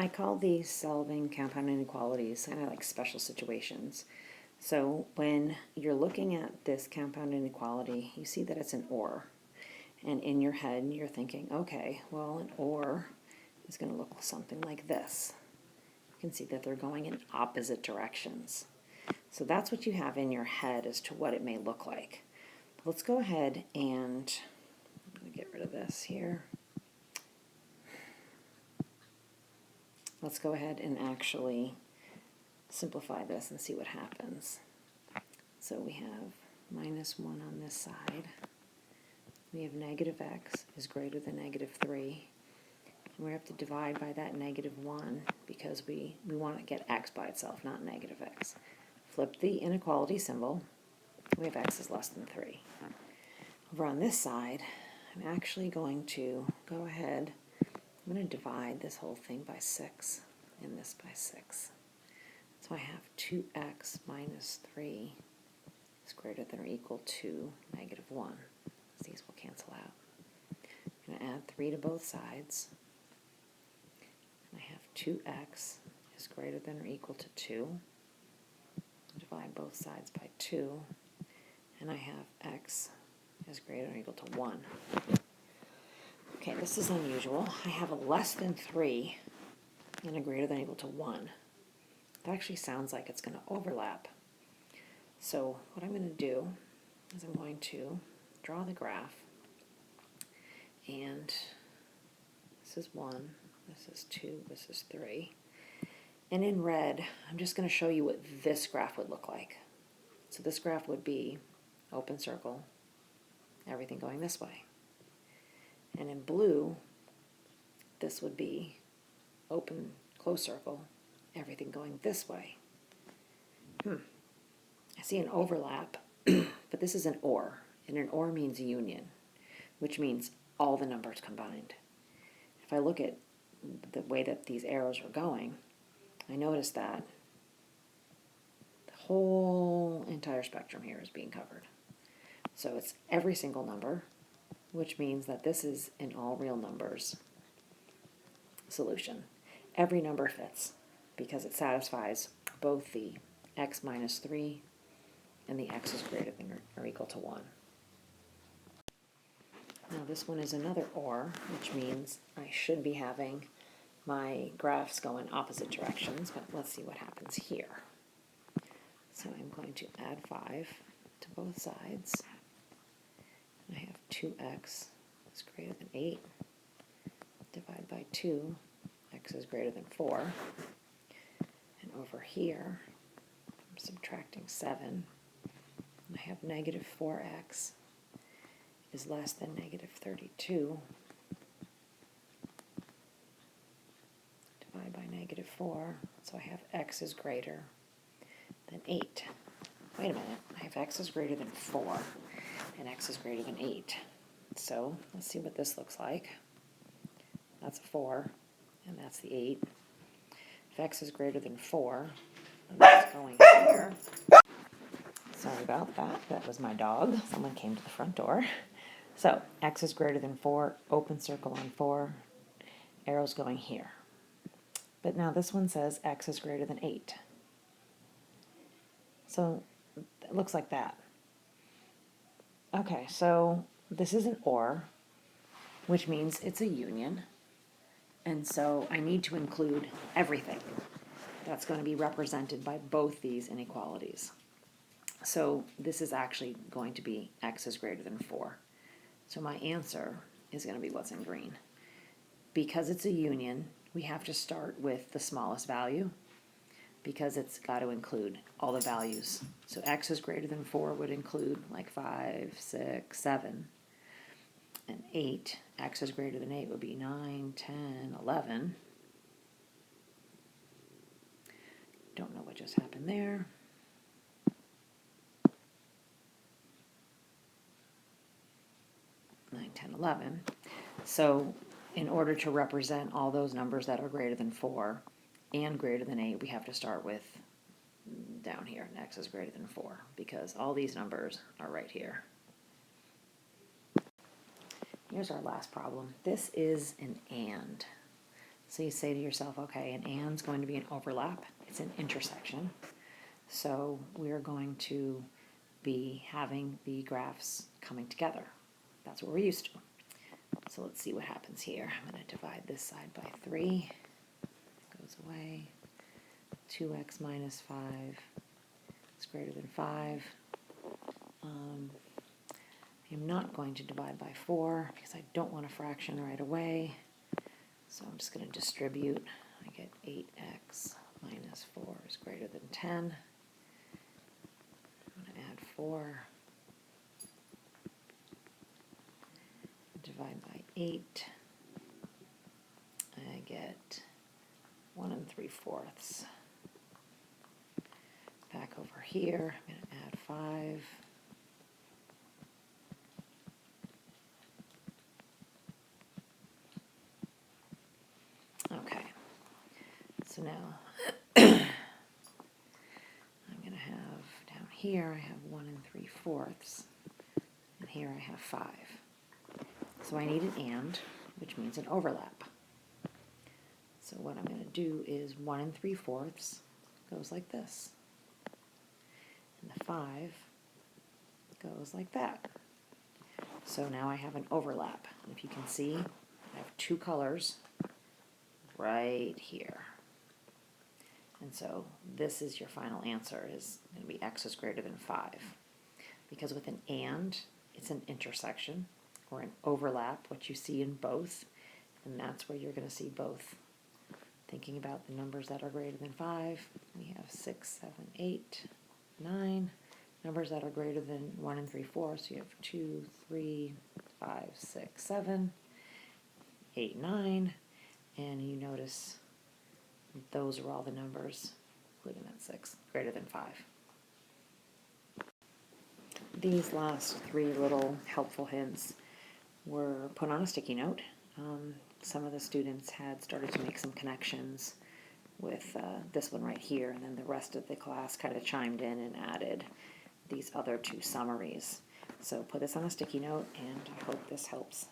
I call these solving compound inequalities kind of like special situations. So when you're looking at this compound inequality, you see that it's an OR. And in your head, you're thinking, okay, well, an OR is going to look something like this. You can see that they're going in opposite directions. So that's what you have in your head as to what it may look like. Let's go ahead and I'm going to get rid of this here. Let's go ahead and actually simplify this and see what happens. So we have minus 1 on this side. We have negative x is greater than negative 3. And we have to divide by that negative 1 because we want to get x by itself, not negative x. Flip the inequality symbol. We have x is less than 3. Over on this side, I'm actually going to go ahead. I'm going to divide this whole thing by 6 and this by 6. So I have 2x minus 3 is greater than or equal to negative 1. These will cancel out. I'm going to add 3 to both sides. And I have 2x is greater than or equal to 2. Divide both sides by 2. And I have x is greater than or equal to 1. Okay, this is unusual. I have a less than 3 and a greater than or equal to 1. That actually sounds like it's going to overlap. So what I'm going to do is I'm going to draw the graph, and this is 1, this is 2, this is 3. And in red, I'm just going to show you what this graph would look like. So this graph would be open circle, everything going this way. And in blue, this would be open, close circle, everything going this way. I see an overlap, but this is an OR, and an OR means union, which means all the numbers combined. If I look at the way that these arrows are going, I notice that the whole entire spectrum here is being covered. So it's every single number, which means that this is an all real numbers solution. Every number fits because it satisfies both the x minus 3 and the x is greater than or equal to 1. Now this one is another OR, which means I should be having my graphs go in opposite directions, but let's see what happens here. So I'm going to add 5 to both sides. I have 2x is greater than 8. Divide by 2, x is greater than 4. And over here, I'm subtracting 7. I have negative 4x is less than negative 32. Divide by negative 4, so I have x is greater than 8. Wait a minute, I have x is greater than 4, and x is greater than 8. So let's see what this looks like. That's a 4, and that's the 8. If x is greater than 4, I'm just going here. Sorry about that. That was my dog. Someone came to the front door. So x is greater than 4, open circle on 4, arrows going here. But now this one says x is greater than 8. So it looks like that. Okay, so this is an OR, which means it's a union. And so I need to include everything that's going to be represented by both these inequalities. So this is actually going to be x is greater than 4. So my answer is going to be what's in green. Because it's a union, we have to start with the smallest value because it's got to include all the values. So x is greater than 4 would include like 5, 6, 7, and 8. X is greater than 8 would be 9, 10, 11. Don't know what just happened there. 9, 10, 11. So in order to represent all those numbers that are greater than 4 and greater than 8, we have to start with down here, x is greater than 4, because all these numbers are right here. Here's our last problem. This is an AND. So you say to yourself, okay, an and's going to be an overlap. It's an intersection. So we're going to be having the graphs coming together. That's what we're used to. So let's see what happens here. I'm going to divide this side by 3. It goes away. 2x minus 5 is greater than 5. I'm not going to divide by 4 because I don't want a fraction right away. So I'm just going to distribute. I get 8x minus 4 is greater than 10. I'm going to add 4. Divide by 8. I get 1 3/4. Back over here, I'm going to add 5. Okay, so now I'm going to have down here I have 1 3/4, and here I have 5. So I need an and, which means an overlap. So what I'm going to do is 1 3/4 goes like this, and the 5 goes like that. So now I have an overlap. And if you can see, I have 2 colors right here. And so this is your final answer, is going to be x is greater than 5. Because with an and, it's an intersection, or an overlap, what you see in both, and that's where you're going to see both. Thinking about the numbers that are greater than 5, we have 6, 7, 8, 9. Numbers that are greater than 1 3/4, so you have 2, 3, 5, 6, 7, 8, 9, and you notice those are all the numbers, including that 6, greater than 5. These last 3 little helpful hints were put on a sticky note. Some of the students had started to make some connections with this one right here, and then the rest of the class kind of chimed in and added these other 2 summaries. So put this on a sticky note, and I hope this helps.